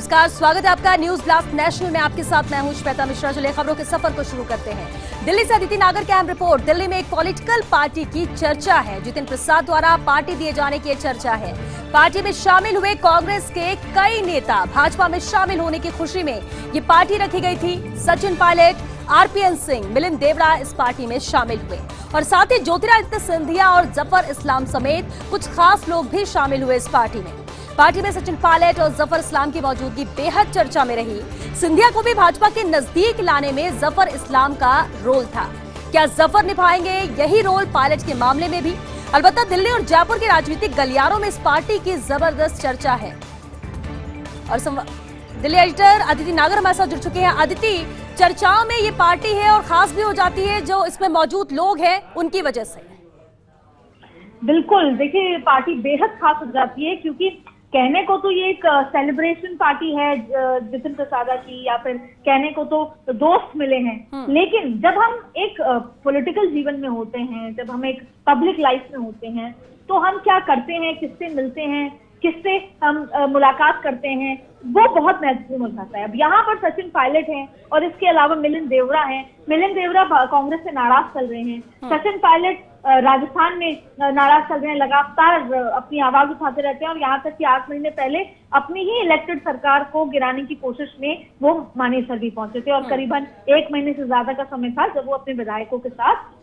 नमस्कार, स्वागत है आपका न्यूज ब्लास्ट नेशनल में। आपके साथ मैं हूं श्वेता मिश्रा। चलिए खबरों के सफर को शुरू करते हैं। दिल्ली से अदिति नागर की अहम रिपोर्ट। दिल्ली में एक पॉलिटिकल पार्टी की चर्चा है। जितिन प्रसाद द्वारा पार्टी दिए जाने की चर्चा है। पार्टी में शामिल हुए कांग्रेस के कई नेता भाजपा में शामिल होने की खुशी में ये पार्टी रखी गई थी। सचिन पायलट, आरपीएन सिंह, मिलिंद देवड़ा इस पार्टी में शामिल हुए और साथ ही ज्योतिरादित्य सिंधिया और जफर इस्लाम समेत कुछ खास लोग भी शामिल हुए इस पार्टी में। पार्टी में सचिन पायलट और जफर इस्लाम की मौजूदगी बेहद चर्चा में रही। सिंधिया को भी भाजपा के नजदीक लाने में जफर इस्लाम का रोल था। क्या जफर निभाएंगे यही रोल पायलट के मामले में भी? अलबत्ता दिल्ली और जयपुर के राजनीतिक गलियारों में इस पार्टी की जबरदस्त चर्चा है। और दिल्ली एडिटर अदिति नागर हमारे साथ जुड़ चुके हैं। अदिति, चर्चाओं में ये पार्टी है और खास भी हो जाती है जो इसमें मौजूद लोग हैं उनकी वजह से। बिल्कुल, देखिए पार्टी बेहद खास हो जाती है क्योंकि कहने को तो ये एक सेलिब्रेशन पार्टी है जितिन प्रसाद की, या फिर कहने को तो दोस्त मिले हैं, लेकिन जब हम एक पॉलिटिकल जीवन में होते हैं, जब हम एक पब्लिक लाइफ में होते हैं, तो हम क्या करते हैं, किससे मिलते हैं, किससे हम मुलाकात करते हैं, वो बहुत महत्वपूर्ण हो जाता है। अब यहाँ पर सचिन पायलट हैं और इसके अलावा मिलिंद देवड़ा हैं। मिलिंद देवड़ा कांग्रेस से नाराज चल रहे हैं। सचिन पायलट राजस्थान में नाराज चल रहे हैं, लगातार अपनी आवाज उठाते रहते हैं और यहाँ तक कि 8 महीने पहले अपनी ही इलेक्टेड सरकार को गिराने की कोशिश में वो मानेसर भी पहुंचे थे और करीबन 1 महीने से ज्यादा का समय था जब वो अपने विधायकों के साथ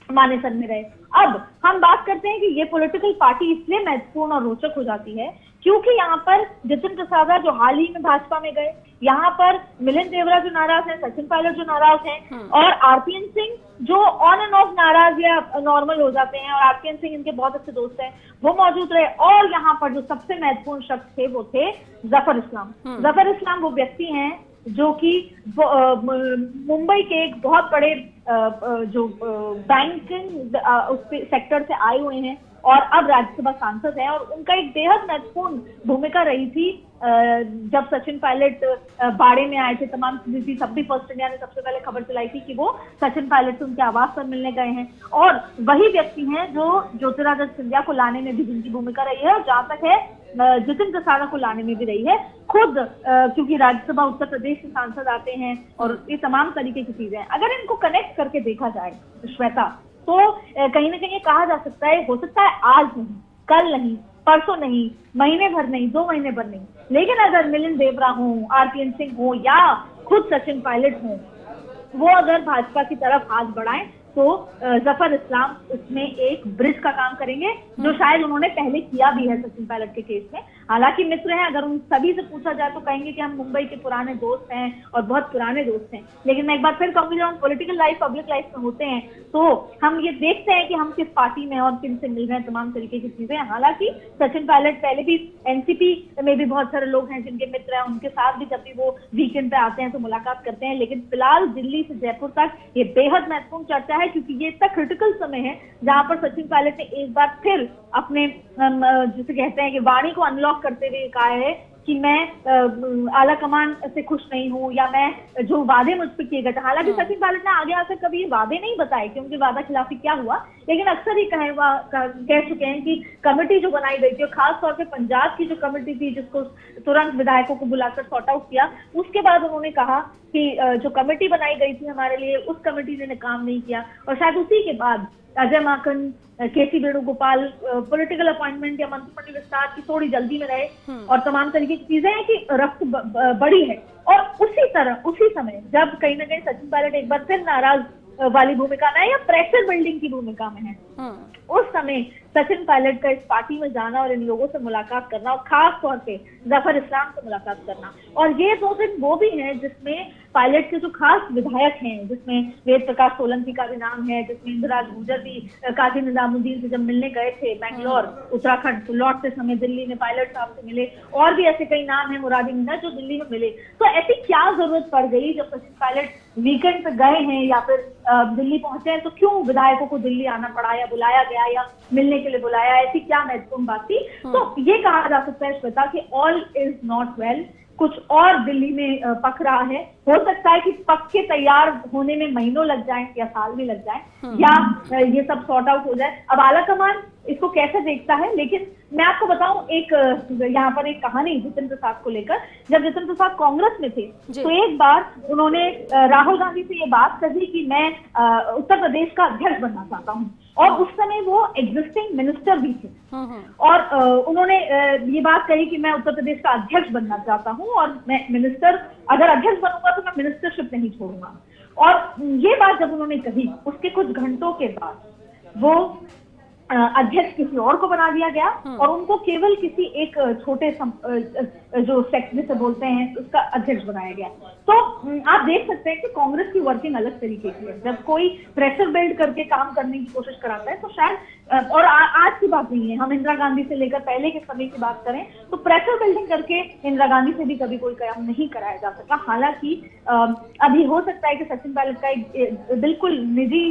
मानेसर में रहे। अब हम बात करते हैं कि ये पॉलिटिकल पार्टी इसलिए महत्वपूर्ण और रोचक हो जाती है क्योंकि यहाँ पर जितिन प्रसाद जो हाल ही में भाजपा में गए, यहाँ पर मिलिंद देवड़ा जो नाराज हैं, सचिन पायलट जो नाराज हैं और आरपीएन सिंह जो ऑन एंड ऑफ नाराज या नॉर्मल हो जाते हैं, और आरपीएन सिंह इनके बहुत अच्छे दोस्त हैं, वो मौजूद रहे। और यहाँ पर जो सबसे महत्वपूर्ण शख्स थे वो थे जफर इस्लाम। जफर इस्लाम वो व्यक्ति हैं जो कि मुंबई के एक बहुत बड़े जो बैंकिंग सेक्टर से आए हुए हैं और अब राज्यसभा सांसद हैं, और उनका एक बेहद महत्वपूर्ण भूमिका रही थी जब सचिन पायलट बाड़े में आए थे। तमाम चीजें सब भी फर्स्ट इंडिया ने सबसे पहले खबर चलाई थी कि वो सचिन पायलट से उनके आवास पर मिलने गए हैं, और वही व्यक्ति हैं जो ज्योतिरादित्य सिंधिया को लाने में भी जिनकी भूमिका रही है, और जहां तक है जितिन प्रसाद को लाने में भी रही है खुद, क्योंकि राज्यसभा उत्तर प्रदेश से सांसद आते हैं और ये तमाम तरीके की चीजें हैं। अगर इनको कनेक्ट करके देखा जाए श्वेता, तो कहीं ना कहीं कहा जा सकता है, हो सकता है आज नहीं, कल नहीं, परसों नहीं, महीने भर नहीं, 2 महीने भर नहीं, लेकिन अगर मिलिंद देवड़ा हो, आरपीएन सिंह हो या खुद सचिन पायलट हो, वो अगर भाजपा की तरफ हाथ बढ़ाएं तो जफर इस्लाम इसमें एक ब्रिज का काम करेंगे, जो शायद उन्होंने पहले किया भी है सचिन पायलट के केस में। हालांकि मित्र हैं, अगर उन सभी से पूछा जाए तो कहेंगे कि हम मुंबई के पुराने दोस्त हैं और बहुत पुराने दोस्त हैं, लेकिन मैं एक बार फिर कहूंगी, जब हम पॉलिटिकल लाइफ, पब्लिक लाइफ में होते हैं तो हम ये देखते हैं कि हम किस पार्टी में और किन से मिल रहे हैं, तमाम तरीके की चीजें। हालांकि सचिन पायलट पहले भी एनसीपी में भी बहुत सारे लोग हैं जिनके मित्र हैं, उनके साथ भी जब भी वो वीकेंड पे आते हैं तो मुलाकात करते हैं, लेकिन फिलहाल दिल्ली से जयपुर तक ये बेहद महत्वपूर्ण चर्चा है क्योंकि ये इतना क्रिटिकल समय है जहां पर सचिन पायलट ने एक बार फिर अपने जिसे कहते हैं कि वाणी को अनलॉक करते हुए कहा है कि मैं आला कमान से खुश नहीं हूं, या मैं जो वादे मुझ पर किए गए थे। हालांकि सचिन पायलट ने आगे आकर कभी ये वादे नहीं बताए कि उनके वादा खिलाफी क्या हुआ, लेकिन अक्सर ही कह चुके हैं कि कमेटी जो बनाई गई थी, और खास तौर पे पंजाब की जो कमेटी थी जिसको तुरंत विधायकों को बुलाकर सॉर्ट आउट किया, उसके बाद उन्होंने कहा कि जो कमेटी बनाई गई थी हमारे लिए, उस कमेटी ने काम नहीं किया, और शायद उसी के बाद अजय माकन, केसी वेणुगोपाल पॉलिटिकल अपॉइंटमेंट या मंत्रिमंडल विस्तार की थोड़ी जल्दी में रहे, और तमाम तरीके की चीजें हैं कि रफ्त बड़ी है। और उसी समय जब कहीं ना कहीं सचिन पायलट एक बार फिर नाराज वाली भूमिका में है या प्रेशर बिल्डिंग की भूमिका में है, उस समय सचिन पायलट का इस पार्टी में जाना और इन लोगों से मुलाकात करना, और खास तौर पे जफर इस्लाम से मुलाकात करना, और ये 2 दिन वो भी हैं जिसमें पायलट के जो खास विधायक हैं, जिसमें वेद प्रकाश सोलंकी का भी नाम है, जिसमें इंदिराज गुर्जर भी काजी निजामुद्दीन से जब मिलने गए थे बैंगलोर, उत्तराखंड, तो लौटते समय दिल्ली में पायलट साहब से मिले, और भी ऐसे कई नाम हैं, मुरादी मीना, जो दिल्ली में मिले। तो ऐसी क्या जरूरत पड़ गई जब सचिन पायलट वीकेंड पे गए हैं या फिर दिल्ली पहुंचे हैं, तो क्यों विधायकों को दिल्ली आना पड़ा या बुलाया गया या मिलने के लिए बुलाया, ऐसी क्या महत्वपूर्ण बात थी? तो ये कहा जा सकता है श्वेता कि ऑल इज नॉट वेल, कुछ और दिल्ली में पक रहा है। हो सकता है कि पक के तैयार होने में महीनों लग जाएं या साल भी लग जाएं, या ये सब सॉर्ट आउट हो जाए। अब आलाकमान इसको कैसे देखता है, लेकिन मैं आपको बताऊं एक यहाँ पर एक कहानी जितिन प्रसाद को लेकर। जब जितिन प्रसाद कांग्रेस में थे तो एक बार उन्होंने राहुल गांधी से ये बात कही कि मैं उत्तर प्रदेश का अध्यक्ष बनना चाहता हूँ, और उस समय वो एग्जिस्टिंग मिनिस्टर भी थे, और उन्होंने ये बात कही कि मैं उत्तर प्रदेश का अध्यक्ष बनना चाहता हूँ, और मैं मिनिस्टर अगर अध्यक्ष बनूंगा तो मैं मिनिस्टरशिप नहीं छोड़ूंगा। और ये बात जब उन्होंने कही, उसके कुछ घंटों के बाद वो अध्यक्ष किसी और को बना दिया गया, और उनको केवल किसी एक छोटे जो सेक्टर से बोलते हैं उसका अध्यक्ष बनाया गया। तो आप देख सकते हैं कि कांग्रेस की वर्किंग अलग तरीके की है। जब कोई प्रेशर बिल्ड करके काम करने की कोशिश कराता है तो शायद, और आज की बात नहीं है, हम इंदिरा गांधी से लेकर पहले के समय की बात करें तो प्रेशर बिल्डिंग करके इंदिरा गांधी से भी कभी कोई काम नहीं कराया जा सका। हालांकि अभी हो सकता है कि सचिन पायलट का एक बिल्कुल निजी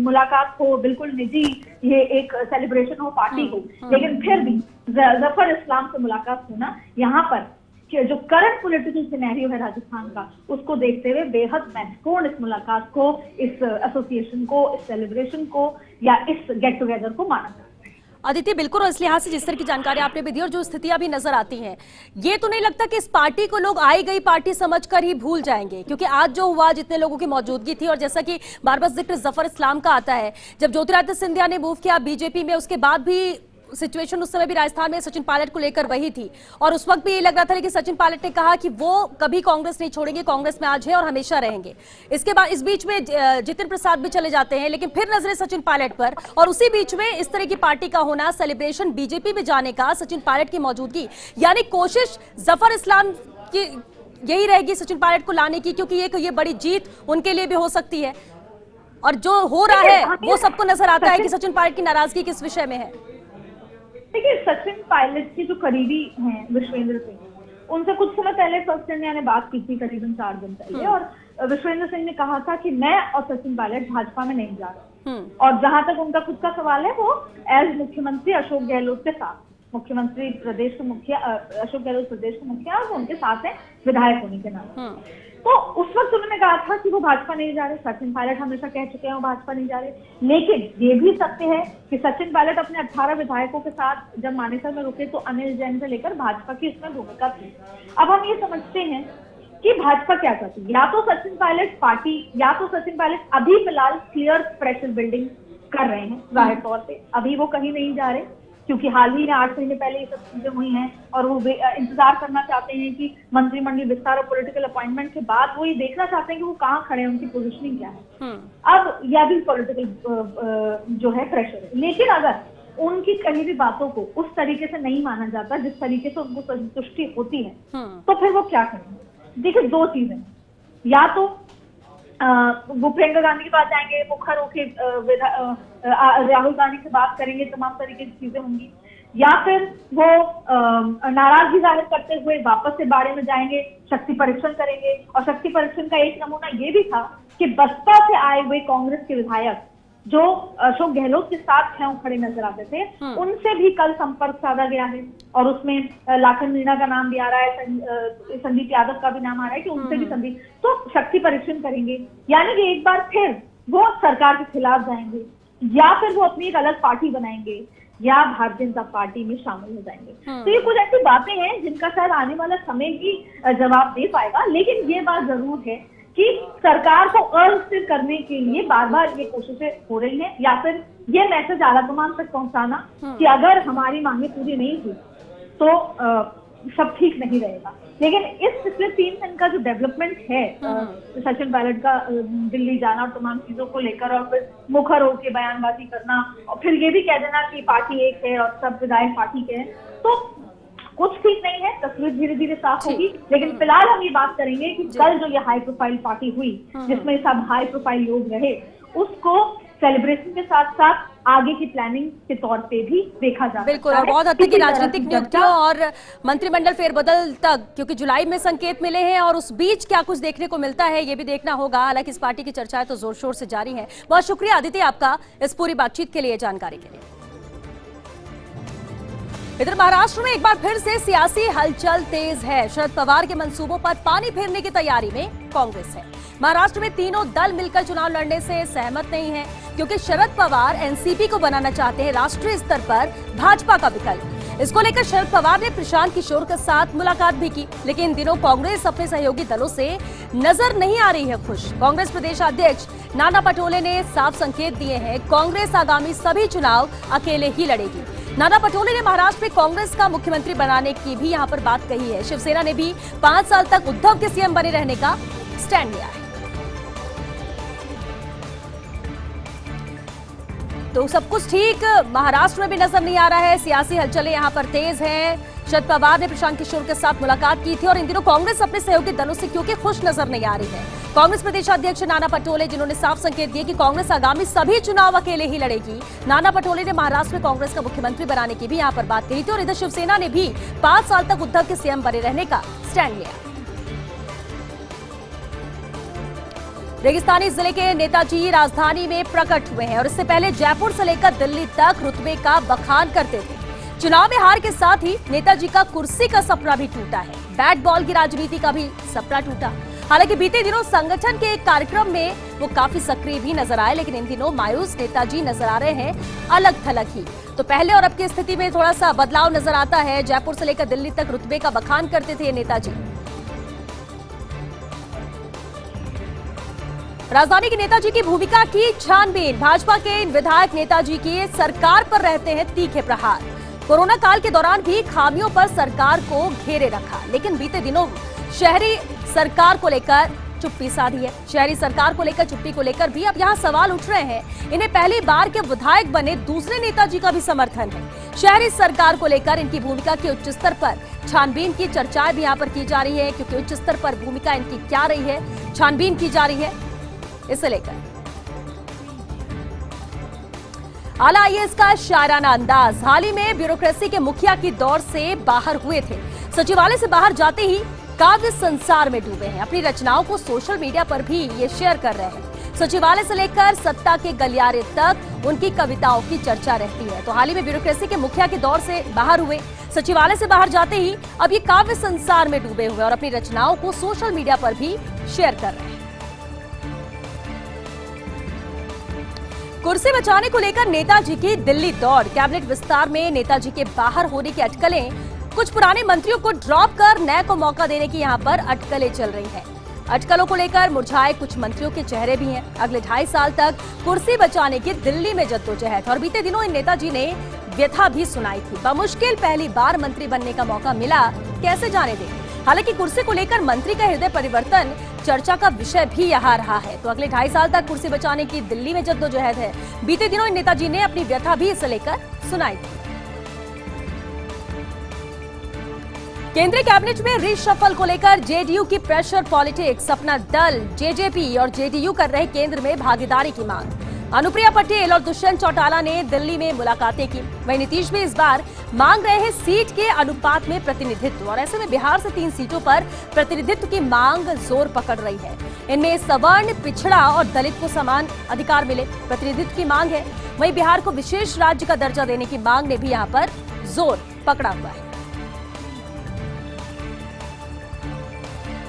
मुलाकात हो, बिल्कुल निजी ये एक सेलिब्रेशन हो, पार्टी हो, लेकिन फिर भी जफर इस्लाम से मुलाकात होना यहाँ पर जो करंट पॉलिटिकल सिनेरियो है राजस्थान का, उसको देखते हुए बेहद महत्वपूर्ण इस मुलाकात को, इस एसोसिएशन को, इस सेलिब्रेशन को या इस गेट टुगेदर को माना जाता है। अदिति, बिल्कुल, और इस लिहाज से जिस तरह की जानकारी आपने भी दी और जो स्थितियां भी नजर आती हैं, ये तो नहीं लगता कि इस पार्टी को लोग आई गई पार्टी समझकर ही भूल जाएंगे? क्योंकि आज जो हुआ, जितने लोगों की मौजूदगी थी, और जैसा कि बार बार जिक्र जफर इस्लाम का आता है, जब ज्योतिरादित्य सिंधिया ने मूव किया बीजेपी में, उसके बाद भी सिचुएशन उस समय भी राजस्थान में सचिन पायलट को लेकर वही थी, और उस वक्त भी ये लग रहा था, लेकिन सचिन पायलट ने कहा कि वो कभी कांग्रेस नहीं छोड़ेंगे, कांग्रेस में आज है और हमेशा रहेंगे। इसके बाद इस बीच में जितिन प्रसाद भी चले जाते हैं, लेकिन फिर नजरें सचिन पायलट पर, और उसी बीच में इस तरह की पार्टी का होना, सेलिब्रेशन, बीजेपी में जाने का, सचिन पायलट की मौजूदगी, यानी कोशिश जफर इस्लाम की यही रहेगी सचिन पायलट को लाने की, क्योंकि ये बड़ी जीत उनके लिए भी हो सकती है। और जो हो रहा है वो सबको नजर आता है कि सचिन पायलट की नाराजगी किस विषय में है। देखिए, सचिन पायलट के जो करीबी हैं विश्वेंद्र सिंह, उनसे कुछ समय पहले फर्स्ट इंडिया ने बात की थी, करीबन 4 दिन पहले, और विश्वेंद्र सिंह ने कहा था कि मैं और सचिन पायलट भाजपा में नहीं जा रहे। और जहां तक उनका खुद का सवाल है, वो एज मुख्यमंत्री अशोक गहलोत के साथ, मुख्यमंत्री प्रदेश के मुखिया अशोक गहलोत प्रदेश के मुखिया, और उनके साथ है विधायक होने के नाते। तो उस वक्त उन्होंने कहा था कि वो भाजपा नहीं जा रहे। सचिन पायलट हमेशा कह चुके हैं वो भाजपा नहीं जा रहे, लेकिन ये भी सत्य है कि सचिन पायलट अपने 18 विधायकों के साथ जब मानेसर में रुके तो अनिल जैन से लेकर भाजपा की उसमें भूमिका थी। अब हम ये समझते हैं कि भाजपा क्या करती है, या तो सचिन पायलट पार्टी, या तो सचिन पायलट अभी फिलहाल क्लियर प्रेशर बिल्डिंग कर रहे हैं। जाहिर तौर पे अभी वो कहीं नहीं जा रहे, क्योंकि हाल ही में 8 महीने पहले ये सब चीजें हुई हैं, और वो इंतजार करना चाहते हैं कि मंत्रिमंडल विस्तार और पॉलिटिकल अपॉइंटमेंट के बाद वो ये देखना चाहते हैं कि वो कहाँ खड़े हैं, उनकी पोजीशनिंग क्या है। अब यह भी पॉलिटिकल जो है प्रेशर है, लेकिन अगर उनकी कही भी बातों को उस तरीके से नहीं माना जाता जिस तरीके से उनको संतुष्टि होती है, तो फिर वो क्या करेंगे? देखिए, 2 चीजें, या तो वो प्रियंका गांधी के पास जाएंगे, मुखर होके राहुल गांधी से बात करेंगे, तमाम तरीके की चीजें होंगी, या फिर वो नाराजगी जाहिर करते हुए वापस से बाड़े में जाएंगे, शक्ति परीक्षण करेंगे। और शक्ति परीक्षण का एक नमूना ये भी था कि बसपा से आए हुए कांग्रेस के विधायक जो अशोक गहलोत के साथ खड़े नजर आते थे, उनसे भी कल संपर्क साधा गया है, और उसमें लाखन मीणा का नाम भी आ रहा है, संदीप यादव का भी नाम आ रहा है कि उनसे भी संदीप, तो शक्ति परीक्षण करेंगे। यानी कि एक बार फिर वो सरकार के खिलाफ जाएंगे, या फिर वो अपनी एक अलग पार्टी बनाएंगे, या भारतीय जनता पार्टी में शामिल हो जाएंगे। तो ये कुछ ऐसी बातें हैं जिनका शायद आने वाला समय ही जवाब दे पाएगा। लेकिन ये बात जरूर है कि सरकार को अस्थिर करने के लिए बार बार ये कोशिशें हो रही हैं, या फिर ये मैसेज आलाकमान तक पहुंचाना कि अगर हमारी मांगे पूरी नहीं हुई तो सब ठीक नहीं रहेगा। लेकिन इस पिछले 3 दिन का जो डेवलपमेंट है, सचिन पायलट का दिल्ली जाना और तमाम चीजों को लेकर, और फिर मुखर होकर बयानबाजी करना, और फिर ये भी कह देना कि पार्टी एक है और सब विधायक पार्टी के हैं, तो कुछ ठीक नहीं है। तस्वीर धीरे धीरे साफ होगी। लेकिन फिलहाल हम ये बात करेंगे कि कल जो ये हाई प्रोफाइल पार्टी हुई, जिसमें सब हाई प्रोफाइल लोग रहे, उसको सेलिब्रेशन के साथ साथ आगे की प्लानिंग के तौर पे भी देखा जा बिल्कुल, और बहुत हद तक की राजनीतिक नियुक्तियों और मंत्रिमंडल फेरबदल तक, क्योंकि जुलाई में संकेत मिले हैं, और उस बीच क्या कुछ देखने को मिलता है ये भी देखना होगा। हालांकि इस पार्टी की चर्चाएं तो जोर शोर से जारी है। बहुत शुक्रिया आदित्य आपका इस पूरी बातचीत के लिए, जानकारी के लिए। इधर महाराष्ट्र में एक बार फिर से सियासी हलचल तेज है। शरद पवार के मंसूबों पर पानी फेरने की तैयारी में कांग्रेस है। महाराष्ट्र में तीनों दल मिलकर चुनाव लड़ने से सहमत नहीं है, क्योंकि शरद पवार एनसीपी को बनाना चाहते हैं राष्ट्रीय स्तर पर भाजपा का विकल्प। इसको लेकर शरद पवार ने प्रशांत किशोर के साथ मुलाकात भी की, लेकिन इन दिनों कांग्रेस अपने सहयोगी दलों से नजर नहीं आ रही है खुश। कांग्रेस प्रदेश अध्यक्ष नाना पटोले ने साफ संकेत दिए हैं, कांग्रेस आगामी सभी चुनाव अकेले ही लड़ेगी। नाना पटोले ने महाराष्ट्र में कांग्रेस का मुख्यमंत्री बनाने की भी यहां पर बात कही है। शिवसेना ने भी 5 साल तक उद्धव के सीएम बने रहने का स्टैंड लिया है। तो सब कुछ ठीक महाराष्ट्र में भी नजर नहीं आ रहा है। सियासी हलचलें यहां पर तेज हैं। शरद पवार ने प्रशांत किशोर के साथ मुलाकात की थी और इन दिनों कांग्रेस अपने सहयोगी दलों से क्योंकि खुश नजर नहीं आ रही है। कांग्रेस प्रदेश अध्यक्ष नाना पटोले जिन्होंने साफ संकेत दिए कि कांग्रेस आगामी सभी चुनाव अकेले ही लड़ेगी। नाना पटोले ने महाराष्ट्र में कांग्रेस का मुख्यमंत्री बनाने की भी यहां पर बात कही थी और इधर शिवसेना ने भी 5 साल तक उद्धव के सीएम बने रहने का स्टैंड लिया। रेगिस्तानी जिले के नेताजी राजधानी में प्रकट हुए हैं और इससे पहले जयपुर से लेकर दिल्ली तक रुतबे का बखान करते थे। चुनाव में हार के साथ ही नेताजी का कुर्सी का सपना भी टूटा है। बैट बॉल की राजनीति का भी सपना टूटा। हालांकि बीते दिनों संगठन के एक कार्यक्रम में वो काफी सक्रिय भी नजर आए, लेकिन इन दिनों मायूस नेताजी नजर आ रहे हैं अलग थलग ही। तो पहले और अब की स्थिति में थोड़ा सा बदलाव नजर आता है। जयपुर से लेकर दिल्ली तक रुतबे का बखान करते थे ये नेताजी। राजधानी के नेताजी की भूमिका की छानबीन। भाजपा के इन विधायक नेताजी की सरकार पर रहते हैं तीखे प्रहार। कोरोना काल के दौरान भी खामियों पर सरकार को घेरे रखा, लेकिन बीते दिनों शहरी सरकार को लेकर चुप्पी साधी है। शहरी सरकार को लेकर चुप्पी को लेकर भी अब यहाँ सवाल उठ रहे हैं। इन्हें पहली बार के विधायक बने दूसरे नेताजी का भी समर्थन है। शहरी सरकार को लेकर इनकी भूमिका के उच्च स्तर पर छानबीन की चर्चाएं भी यहाँ पर की जा रही है, क्योंकि उच्च स्तर पर भूमिका इनकी क्या रही है, छानबीन की जा रही है इसे लेकर। आला आईएएस का शायराना अंदाज। हाल ही में ब्यूरोक्रेसी के मुखिया की दौर से बाहर हुए थे। सचिवालय से बाहर जाते ही काव्य संसार में डूबे हैं। अपनी रचनाओं को सोशल मीडिया पर भी ये शेयर कर रहे हैं। सचिवालय से लेकर सत्ता के गलियारे तक उनकी कविताओं की चर्चा रहती है। तो हाल ही में ब्यूरोक्रेसी के मुखिया के दौर से बाहर हुए, सचिवालय से बाहर जाते ही अब ये काव्य संसार में डूबे हुए और अपनी रचनाओं को सोशल मीडिया पर भी शेयर कर रहे हैं। कुर्सी बचाने को लेकर नेताजी की दिल्ली दौड़। कैबिनेट विस्तार में नेताजी के बाहर होने की अटकलें, कुछ पुराने मंत्रियों को ड्रॉप कर नए को मौका देने की यहां पर अटकलें चल रही हैं। अटकलों को लेकर मुरझाए कुछ मंत्रियों के चेहरे भी हैं। अगले 2.5 साल तक कुर्सी बचाने की दिल्ली में जद्दोजहद। और बीते दिनों इन नेताजी ने व्यथा भी सुनाई थी। बमुश्किल पहली बार मंत्री बनने का मौका मिला, कैसे जाने दें। हालांकि कुर्सी को लेकर मंत्री का हृदय परिवर्तन चर्चा का विषय भी यहाँ रहा है। तो अगले 2.5 साल तक कुर्सी बचाने की दिल्ली में जद्दोजहद है। बीते दिनों इन नेताजी ने अपनी व्यथा भी इसे लेकर सुनाई थी। केंद्रीय कैबिनेट में रीशफल को लेकर जेडीयू की प्रेशर पॉलिटिक्स। अपना दल जेजेपी और जेडीयू कर रहे केंद्र में भागीदारी की मांग। अनुप्रिया पटेल और दुष्यंत चौटाला ने दिल्ली में मुलाकातें की। वहीं नीतीश भी इस बार मांग रहे हैं सीट के अनुपात में प्रतिनिधित्व, और ऐसे में बिहार से 3 सीटों पर प्रतिनिधित्व की मांग जोर पकड़ रही है। इनमें सवर्ण, पिछड़ा और दलित को समान अधिकार मिले, प्रतिनिधित्व की मांग है। वहीं बिहार को विशेष राज्य का दर्जा देने की मांग ने भी यहाँ पर जोर पकड़ा हुआ है।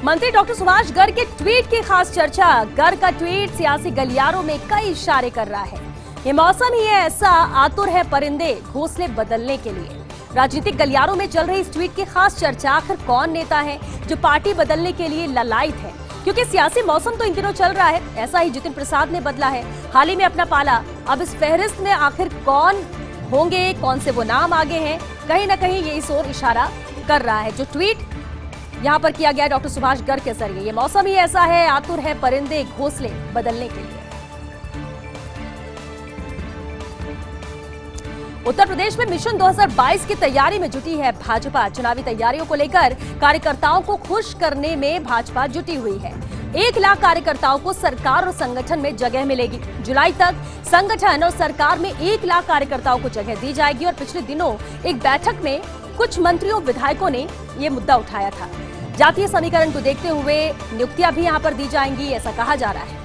मंत्री डॉक्टर सुभाष गर्ग के ट्वीट की खास चर्चा। गर्ग का ट्वीट सियासी गलियारों में कई इशारे कर रहा है। ये मौसम ही है ऐसा, आतुर है परिंदे घोंसले बदलने के लिए। राजनीतिक गलियारों में चल रही इस ट्वीट की खास चर्चा, आखिर कौन नेता है जो पार्टी बदलने के लिए ललायत है, क्योंकि सियासी मौसम तो इन दिनों चल रहा है। ऐसा ही जितिन प्रसाद ने बदला है हाल ही में अपना पाला। अब इस फहरिस्त में आखिर कौन होंगे, कौन से वो नाम आगे हैं, कहीं ना कहीं ये इस ओर इशारा कर रहा है। जो ट्वीट यहाँ पर किया गया डॉक्टर सुभाष गर्ग के जरिए, ये मौसम ही ऐसा है, आतुर है परिंदे घोंसले बदलने के लिए। उत्तर प्रदेश में मिशन 2022 की तैयारी में जुटी है भाजपा। चुनावी तैयारियों को लेकर कार्यकर्ताओं को खुश करने में भाजपा जुटी हुई है। 1 लाख कार्यकर्ताओं को सरकार और संगठन में जगह मिलेगी। जुलाई तक संगठन और सरकार में 1 लाख कार्यकर्ताओं को जगह दी जाएगी। और पिछले दिनों एक बैठक में कुछ मंत्रियों विधायकों ने ये मुद्दा उठाया था। जातीय समीकरण को देखते हुए नियुक्तियां भी यहां पर दी जाएंगी, ऐसा कहा जा रहा है।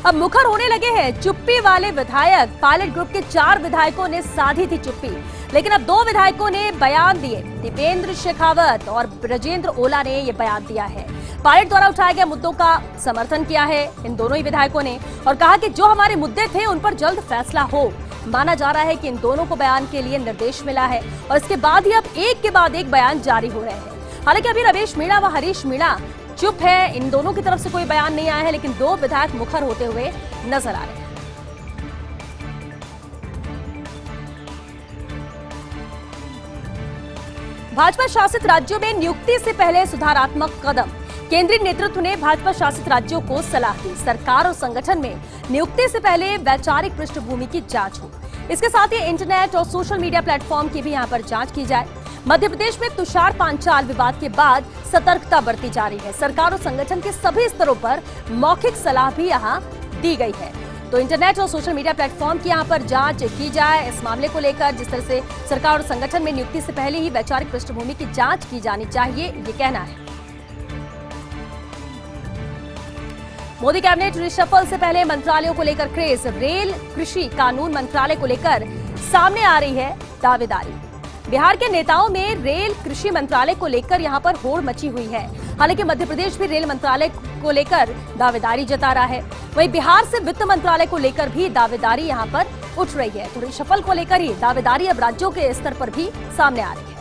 अब मुखर होने लगे हैं चुप्पी वाले विधायक। पायलट ग्रुप के 4 विधायकों ने साधी थी चुप्पी, लेकिन अब 2 विधायकों ने बयान दिए। दीपेंद्र शेखावत और ब्रजेंद्र ओला ने ये बयान दिया है। पायलट द्वारा उठाए गए मुद्दों का समर्थन किया है इन दोनों ही विधायकों ने और कहा कि जो हमारे मुद्दे थे उन पर जल्द फैसला हो। माना जा रहा है कि इन दोनों को बयान के लिए निर्देश मिला है और इसके बाद ही अब एक के बाद एक बयान जारी हो रहे हैं। हालांकि अभी रमेश मीणा व हरीश मीणा चुप है, इन दोनों की तरफ से कोई बयान नहीं आया है, लेकिन 2 विधायक मुखर होते हुए नजर आ रहे हैं। भाजपा शासित राज्यों में नियुक्ति से पहले सुधारात्मक कदम। केंद्रीय नेतृत्व ने भाजपा शासित राज्यों को सलाह दी, सरकार और संगठन में नियुक्ति से पहले वैचारिक पृष्ठभूमि की जांच हो। इसके साथ ही इंटरनेट और सोशल मीडिया प्लेटफॉर्म की भी यहां पर जांच की जाए। मध्य प्रदेश में तुषार पांचाल विवाद के बाद सतर्कता बरती जा रही है। सरकार और संगठन के सभी स्तरों पर मौखिक सलाह भी यहां दी गई है। तो इंटरनेट और सोशल मीडिया प्लेटफॉर्म की यहां पर जांच की जाए इस मामले को लेकर। जिस तरह से सरकार और संगठन में नियुक्ति से पहले ही वैचारिक पृष्ठभूमि की जांच की जानी चाहिए, ये कहना है। मोदी कैबिनेट रिशफल से पहले मंत्रालयों को लेकर क्रेज। रेल, कृषि, कानून मंत्रालय को लेकर सामने आ रही है दावेदारी। बिहार के नेताओं में रेल, कृषि मंत्रालय को लेकर यहां पर होड़ मची हुई है। हालांकि मध्य प्रदेश भी रेल मंत्रालय को लेकर दावेदारी जता रहा है। वहीं बिहार से वित्त मंत्रालय को लेकर भी दावेदारी यहां पर उठ रही है। तो रिशफल को लेकर ही दावेदारी अब राज्यों के स्तर पर भी सामने आ रही है।